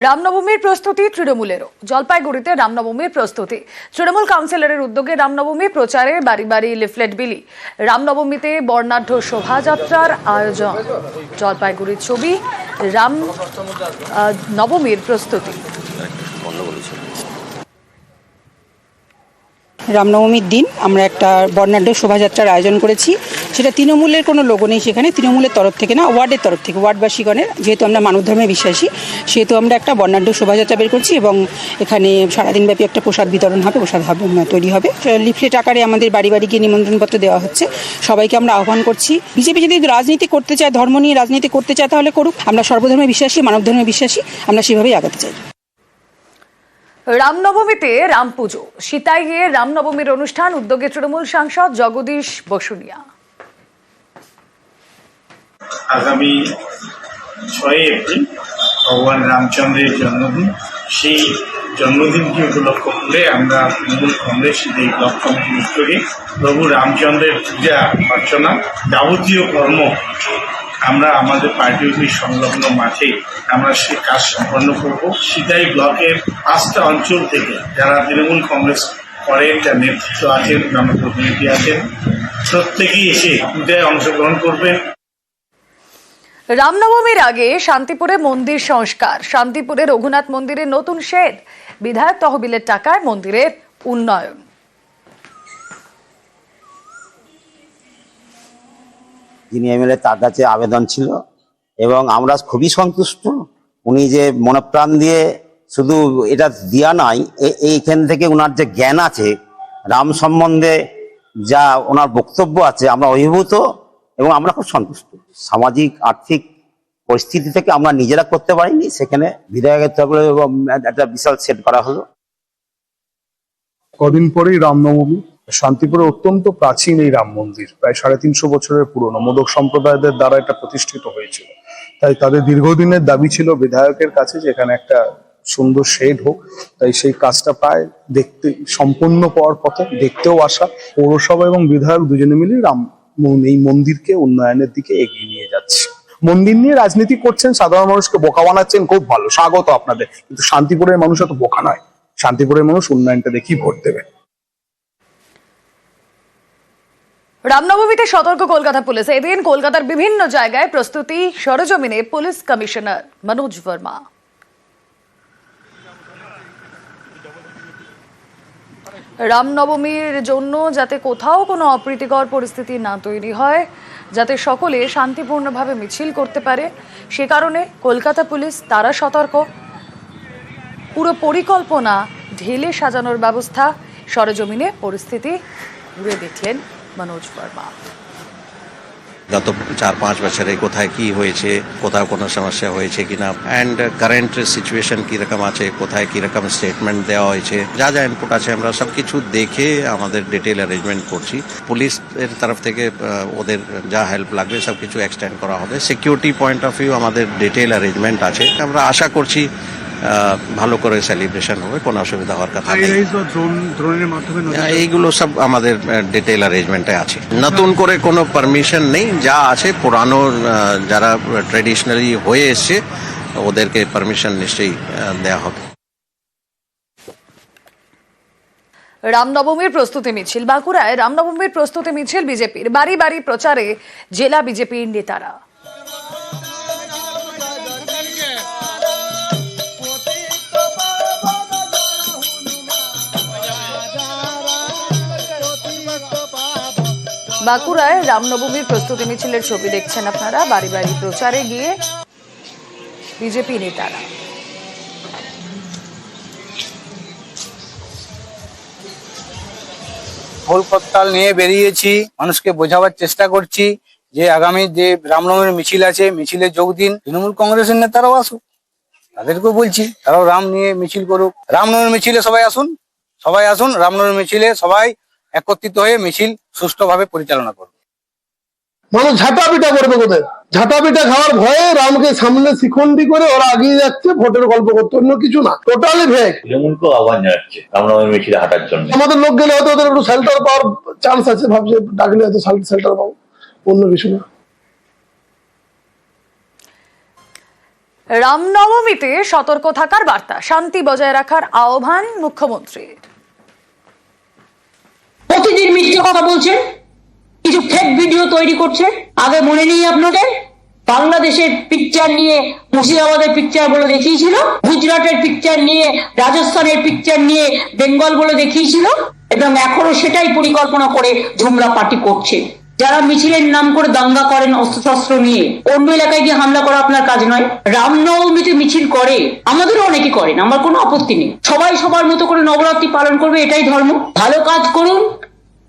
রামনবমীর প্রস্তুতি তৃণমূলেরও। জলপাইগুড়িতে রামনবমীর প্রস্তুতি তৃণমূল কাউন্সিলরের উদ্যোগে রামনবমী প্রচারে বাড়ি বাড়ি লিফলেট বিলি। রামনবমীতে বর্ণাঢ্য শোভাযাত্রার আয়োজন। জলপাইগুড়ির ছবি রাম নবমীর প্রস্তুতি। রামনবমীর দিন আমরা একটা বর্ণাঢ্য শোভাযাত্রার আয়োজন করেছি। সেটা তৃণমূলের কোনো লোগো নেই, সেখানে তৃণমূলের তরফ থেকে না, ওয়ার্ডের তরফ থেকে, ওয়ার্ডবাসীগণের, যেহেতু আমরা মানব ধর্মে বিশ্বাসী সেহেতু আমরা একটা বর্ণাঢ্য শোভাযাত্রা বের করছি এবং এখানে সারাদিনব্যাপী একটা প্রসাদ বিতরণ হবে, প্রসাদ হবে তৈরি হবে। লিফলেট আকারে আমাদের বাড়ি বাড়ি গিয়ে নিমন্ত্রণপত্র দেওয়া হচ্ছে। সবাইকে আমরা আহ্বান করছি, বিজেপি যদি রাজনীতি করতে চায়, ধর্ম নিয়ে রাজনীতি করতে চায় তাহলে করুক। আমরা সর্বধর্মে বিশ্বাসী, মানব ধর্মে বিশ্বাসী, আমরা সেভাবেই আগাতে চাই। রামনবমীতে রাম পুজো, সীতাইয়ে রামনবমীর অনুষ্ঠান, উদ্যোগে তৃণমূল সাংসদ জগদীশ বসুনিয়া। আগামী 6 এপ্রিল ভগবান রামচন্দ্রের জন্মদিন। সেই জন্মদিনকে উপলক্ষ করে আমরা তৃণমূল কংগ্রেস এই ব্লক কমিটির উদ্যোগে প্রভু রামচন্দ্রের পূজা অর্চনা যাবতীয় কর্ম আমরা আমাদের পার্টি অফিস সংলগ্ন মাঠে আমরা সে কাজ সম্পন্ন করব। সীতাই ব্লকের 5টা অঞ্চল থেকে যারা তৃণমূল কংগ্রেস করেন, যার নেতৃত্ব আছেন, আমার প্রতিনিধি আছেন, প্রত্যেকেই এসে পূজায় অংশগ্রহণ করবেন। রামনবমীর আগে শান্তিপুরে মন্দির সংস্কার। শান্তিপুরে রঘুনাথ মন্দিরের নতুন শেড, বিধায়ক তহবিলের টাকায় মন্দিরের উন্নয়ন। যিনি এমএলএ তার কাছে আবেদন ছিল এবং আমরা খুবই সন্তুষ্ট। উনি যে মনপ্রাণ দিয়ে শুধু এটা দেওয়া নয়, এইখান থেকে ওনার যে জ্ঞান আছে রাম সম্বন্ধে, যা ওনার বক্তব্য আছে, আমরা অভিভূত এবং আমরা খুব সন্তুষ্ট। সামাজিক আর্থিক পরিস্থিতি থেকে আমরা নিজেরা করতে পারিনি, সেখানে বিধায়কের তরফে একটা বিশাল সেট করা হলো। কদিন পরেই রামনবমী। শান্তিপুরে অত্যন্ত প্রাচীন এই রাম মন্দির, প্রায় 350 বছরের পুরনো, মোদক সম্প্রদায়দের দ্বারা এটা প্রতিষ্ঠিত হয়েছিল। তাই তাদের দীর্ঘদিনের দাবি ছিল বিধায়কের কাছে যে এখানে একটা সুন্দর শেড হোক। তাই সেই কাজটা প্রায় দেখতে সম্পূর্ণ পাওয়ার পথে, দেখতেও আসা। পৌরসভা এবং বিধায়ক দুজনে মিলে এই মন্দিরকে উন্নয়নের দিকে এগিয়ে নিয়ে যাচ্ছে। মন্দির নিয়ে রাজনীতি করছেন, সাধারণ মানুষকে বোকা বানাচ্ছেন, খুব ভালো, স্বাগত আপনাদের। কিন্তু শান্তিপুরের মানুষ এত বোকা নয়। শান্তিপুরের মানুষ উন্নয়নটা দেখি ভোট দেবে। রামনবমীতে সতর্ক কলকাতা পুলিশ। এদিন কলকাতার বিভিন্ন জায়গায় প্রস্তুতি সরেজমিনে পুলিশ কমিশনার মনোজ বর্মা। রামনবমীর জন্য যাতে কোথাও কোনো অপ্রীতিকর পরিস্থিতি না তৈরি হয়, যাতে সকলে শান্তিপূর্ণভাবে মিছিল করতে পারে, সে কারণে কলকাতা পুলিশ তারা সতর্ক। পুরো পরিকল্পনা ঢেলে সাজানোর ব্যবস্থা। সরেজমিনে পরিস্থিতি ঘুরে দেখলেন মনোজ বর্মা। গত 4-5 বছরে কোথায় কি হয়েছে, কোথাও কোনো সমস্যা হয়েছে কিনা, অ্যান্ড কারেন্ট সিচুয়েশন কিরকম আছে, কোথায় কিরকম স্টেটমেন্ট দেওয়া হয়েছে, যা যা ইনপুট আছে আমরা সব কিছু দেখে আমাদের ডিটেল অ্যারেঞ্জমেন্ট করছি। পুলিশের তরফ থেকে ওদের যা হেল্প লাগবে সব কিছু এক্সটেন্ড করা হবে। সিকিউরিটি পয়েন্ট অফ ভিউ আমাদের ডিটেল অ্যারেঞ্জমেন্ট আছে। আমরা আশা করছি ভালো করে সেলিব্রেশন হবে, কোনো অসুবিধা হওয়ার কথা নেই। এইগুলো সব আমাদের ডিটেল অ্যারেঞ্জমেন্টে আছে। নতুন করে কোনো পারমিশন নেই, যা আছে পুরানো যারা ট্রেডিশনালি হয়ে এসছে ওদেরকে পারমিশন নিশ্চয়ই দেওয়া হবে। রামনবমীর প্রস্তুতি মিছিল। বাঁকুড়ায় রামনবমীর প্রস্তুতি মিছিল বিজেপির। বাড়ি বাড়ি প্রচারে জেলা বিজেপির নেতারা। বাঁকুড়ায় রামনবমীর প্রস্তুতি মিছিলের ছবি দেখছেন আপনারা। বাড়ি বাড়ি প্রচারে গিয়ে বিজেপি নেতারা। ফুল করতাল নিয়ে বেরিয়েছি, মানুষকে বোঝাবার চেষ্টা করছি যে আগামী যে রামনবমীর মিছিল আছে, মিছিলে যোগ দিন। তৃণমূল কংগ্রেসের নেতারাও আসুক, তাদেরকেও বলছি তারাও রাম নিয়ে মিছিল করুক। রামনবমীর মিছিলে সবাই আসুন, সবাই আসুন। রামনবমীর মিছিলে সবাই একত্রিত হয়ে মিছিল সুষ্ঠুভাবে পরিচালনা করবে। মানুষ ঝাঁটা পিটা করবে কোথায়? ঝাঁটা পিটা খাওয়ার ভয়ে রামকে সামনে শিখন্ডি করে ওরা এগিয়ে যাচ্ছে ভোটের গল্প করতে, অন্য কিছু না। টোটালি ভেক। তৃণমূলকেও আহ্বান জানাচ্ছে রামনবমীর মিছিলে হাঁটার জন্য। আমাদের লোক গেলে হয়তো ওদের একটু শেল্টার পাওয়ার চান্স আছে, ভাবছে ডাকলে হয়তো শেল্টার পাবো, অন্য কিছু না। রামনবমীতে সতর্ক থাকার বার্তা, শান্তি বজায় রাখার আহ্বান মুখ্যমন্ত্রীর। প্রতিদিন মিথ্যে কথা বলছে, কিছু ফেক ভিডিও তৈরি করছে। আগে মনে নেই আপনাদের, বাংলাদেশের পিকচার নিয়ে মুর্শিদাবাদের পিকচার বলে দেখিয়েছিল, গুজরাটের পিকচার নিয়ে, রাজস্থানের পিকচার নিয়ে বেঙ্গল বলে দেখিয়েছিল, এবং এখনো সেটাই পরিকল্পনা করে ঝুমলা পার্টি করছে। যারা মিছিলের নাম করে দাঙ্গা করেন অস্ত্রশস্ত্র নিয়ে, অন্য এলাকায় গিয়ে হামলা করা আপনার কাজ নয়। রামনবমীতে মিছিল করে, আমাদেরও অনেকে করেন, আমার কোনো আপত্তি নেই। সবাই সবার মতো করে নবরাত্রি পালন করবে, এটাই ধর্ম। ভালো কাজ করুন,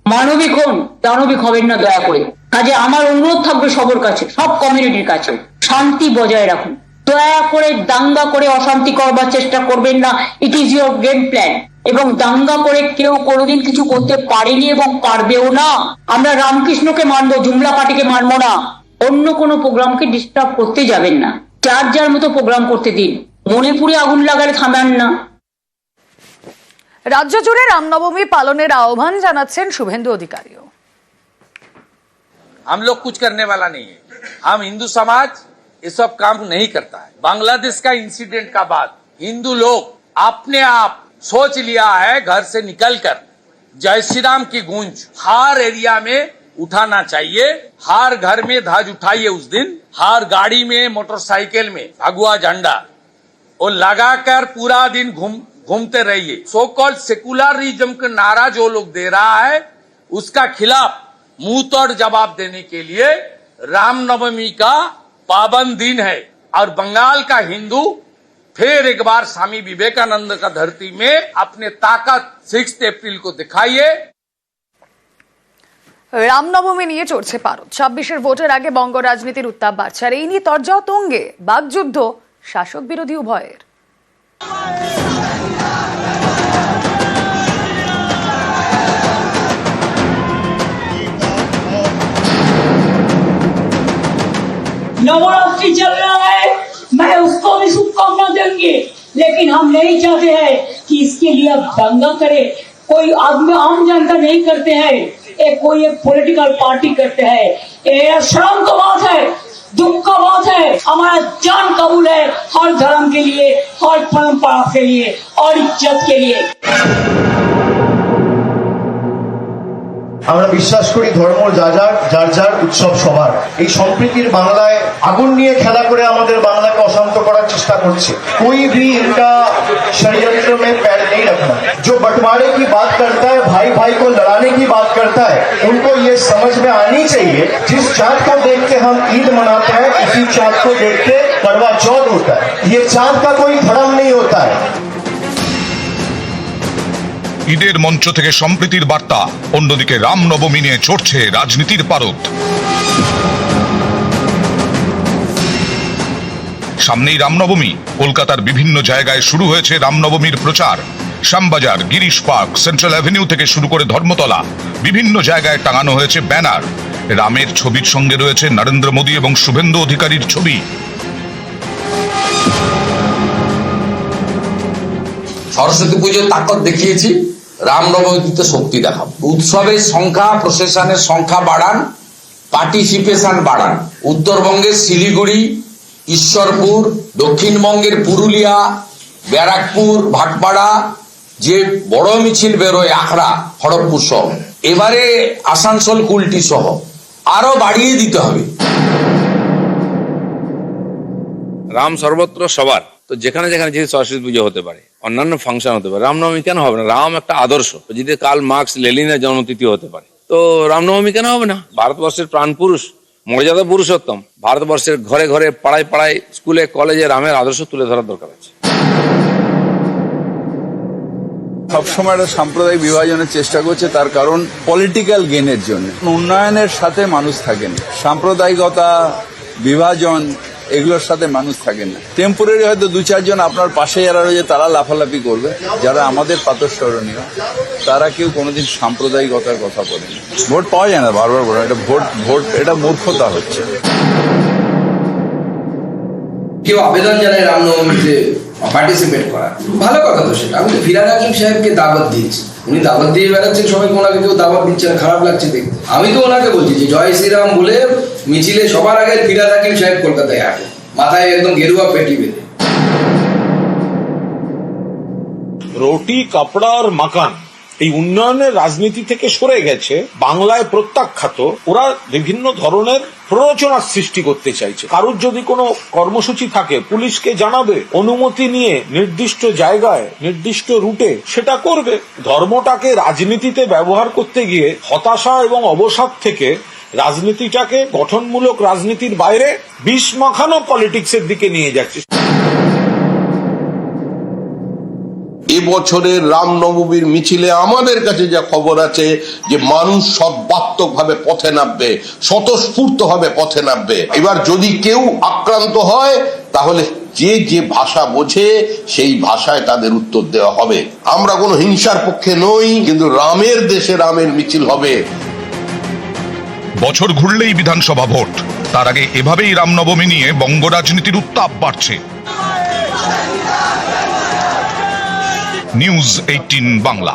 মানবিক হন, দানবিক হবেন না দয়া করে। কাজে আমার অনুরোধ থাকবে সবার কাছে, সব কমিউনিটির কাছে, শান্তি বজায় রাখুন। দয়া করে দাঙ্গা করে অশান্তি করবার চেষ্টা করবেন না। It is your game plan. এবং দাঙ্গা করে কেউ কোনোদিন কিছু করতে পারেনি এবং পারবেও না। আমরা রামকৃষ্ণকে মানবো, জুমলা পার্টিকে মানবো না। অন্য কোনো প্রোগ্রামকে ডিস্টার্ব করতে যাবেন না, যার যার মতো প্রোগ্রাম করতে দিন। মণিপুরে আগুন লাগালে থামান না। রাজ্য জুড়ে রামনবমী পালনের আহ্বান জানাচ্ছেন শুভেন্দু অধিকারীও। हम लोग कुछ करने वाला नहीं है। हम हिंदू समाज ये सब काम नहीं करता है। बांग्लादेश का इंसिडेंट का बाद हिंदू लोग अपने आप सोच लिया है, घर से निकलकर जय श्री राम की गूंज हर एरिया में उठाना चाहिए। हर घर में ध्वज उठाइए उस दिन, हर गाड़ी में, मोटरसाइकिल में भगवा झंडा और लगाकर पूरा दिन घूमते रहिए। सो कॉल्ड सेकुलरिज्म का नारा जो लोग दे रहा है, उसका खिलाफ मुंह तोड़ जवाब देने के लिए रामनवमी का पावन दिन है। और बंगाल का हिंदू फिर एक बार स्वामी विवेकानंद का धरती में अपने ताकत 6 अप्रैल को दिखाइए। রামনবমী নিয়ে চড়ছে পারদ। 26-এর ভোটের আগে বঙ্গ রাজনীতির উত্তাপ বাড়ছে, আর এই নিয়ে তরজাও তুঙ্গে বাকযুদ্ধ শাসক বিরোধী উভয়ের। नवरात्रि चल रहा है, मैं उसको भी शुभकामना देंगे, लेकिन हम नहीं चाहते हैं कि इसके लिए अब दंगा करे। कोई आदमी, आम जनता नहीं करते हैं, कोई एक पॉलिटिकल पार्टी करते हैं। ये शर्म का बात है, दुख का बात है। हमारा जान कबूल है हर धर्म के लिए, हर परंपरा के लिए और इज्जत के लिए। আমরা বিশ্বাস করি ধর্ম যার যার উৎসব সবার। এই সম্প্রীতির বাংলায় আগুন নিয়ে খেলা করে আমাদের বাংলাকে অশান্ত করার চেষ্টা করছে। कोई भी इनका षड्यंत्र में पैर नहीं रखना। जो बंटवारे की बात करता है, भाई भाई को लड़ाने की बात करता है, उनको ये समझ में आनी चाहिए जिस चाँद को देख के हम ईद मनाते हैं, इसी चाँद को देख के करवा चौथ होता है। ये चाँद का कोई धर्म नहीं होता है। ঈদের মঞ্চ থেকে সম্প্রীতির বার্তা, অন্যদিকে রামনবমী নিয়ে চড়ছে রাজনীতির পারদ। সামনেই রামনবমী, কলকাতার বিভিন্ন জায়গায় শুরু হয়েছে রামনবমীর প্রচার। Shyambazar, Girish park, central avenue থেকে শুরু করে ধর্মতলা, বিভিন্ন জায়গায় টাঙানো হয়েছে ব্যানার। রামের ছবির সঙ্গে রয়েছে নরেন্দ্র মোদী এবং শুভেন্দু অধিকারীর ছবি। সরস্বতী পুজোর তাকত দেখিয়েছি, রামনবমীতে শক্তি দেখাবো। উৎসবের সংখ্যা, প্রসেশনের সংখ্যা বাড়ান, পার্টিসিপেশন বাড়ান। উত্তরবঙ্গের শিলিগুড়ি, ঈশ্বরপুর, দক্ষিণবঙ্গের পুরুলিয়া, ব্যারাকপুর, ভাটপাড়া যে বড় মিছিল বেরোয়, আখড়া, খড়গপুর সহ, এবারে আসানসোল, কুলটি সহ আরো বাড়িয়ে দিতে হবে। রাম সর্বত্র সবার, তো যেখানে যেখানে যদি সরস্বতী পুজো হতে পারে, অন্যান্য ফাংশন হতে পারে, রামনবমী কেন হবে না? রাম একটা আদর্শ, যদি কাল মার্কস, লেনিনের জন্মতিথি হতে পারে, তো রামনবমী কেন হবে না? ভারতবর্ষের প্রাণ পুরুষ, মর্যাদা পুরুষোত্তম, ভারতবর্ষের ঘরে ঘরে, পাড়ায় পাড়ায়, স্কুলে কলেজে রামের আদর্শ তুলে ধরার দরকার আছে। সবসময় একটা সাম্প্রদায়িক বিভাজনের চেষ্টা করছে, তার কারণ পলিটিক্যাল গেনের জন্য। উন্নয়নের সাথে মানুষ থাকেন, সাম্প্রদায়িকতা, বিভাজন, এগুলোর সাথে মানুষ থাকেন না। টেম্পোরারি হয়তো 2-4 জন আপনার পাশে যারা রয়েছে তারা লাফালাফি করবে, যারা আমাদের প্রাতঃস্মরণীয় তারা কেউ কোনোদিন সাম্প্রদায়িকতার কথা বলেনি। ভোট পাওয়া যায় না, বারবার বলে এটা ভোট এটা মূর্খতা হচ্ছে। কেউ আবেদন জানায় রামনবমীতে পার্টিসিপেট করা, ভালো কথা তো সেটা। আমি তো ফিরহাদ হাকিম সাহেবকে দাওয়াত দিয়েছি, উনি দাওয়াত দিয়ে বেড়াচ্ছেন, সবাইকে ওনাকে কেউ দাওয়াত দিচ্ছে না, খারাপ লাগছে দেখতে। আমি তো ওনাকে বলছি যে জয় শ্রীরাম বলে মিছিলে সবার আগে ফিরহাদ হাকিম সাহেব কলকাতায় আসে, মাথায় একদম গেরুয়া পেটি বেঁধে। রুটি কাপড়া আর মাকান এই উন্নয়নের রাজনীতি থেকে সরে গেছে, বাংলায় প্রত্যাখ্যাত। ওরা বিভিন্ন ধরনের প্ররোচনার সৃষ্টি করতে চাইছে। কারুর যদি কোনো কর্মসূচি থাকে পুলিশকে জানাবে, অনুমতি নিয়ে নির্দিষ্ট জায়গায় নির্দিষ্ট রুটে সেটা করবে। ধর্মটাকে রাজনীতিতে ব্যবহার করতে গিয়ে হতাশা এবং অবসাদ থেকে রাজনীতিটাকে গঠনমূলক রাজনীতির বাইরে বিষ মাখানো পলিটিক্সের দিকে নিয়ে যাচ্ছে। এবছরের রামনবমীর মিছিলে আমাদের কাছে যা খবর আছে যে মানুষ সর্বাত্মকভাবে পথে নামবে, স্বতঃস্ফূর্তভাবে পথে নামবে। এবার যদি কেউ আক্রান্ত হয় তাহলে যে যে ভাষা বোঝে সেই ভাষায় তাদের উত্তর দেওয়া হবে। আমরা কোনো হিংসার পক্ষে নই, কিন্তু রামের দেশে রামের মিছিল হবে। বছর ঘুরলেই বিধানসভা ভোট, তার আগে এভাবেই রামনবমী নিয়ে বঙ্গ রাজনীতির উত্তাপ বাড়ছে। নিউজ 18 বাংলা।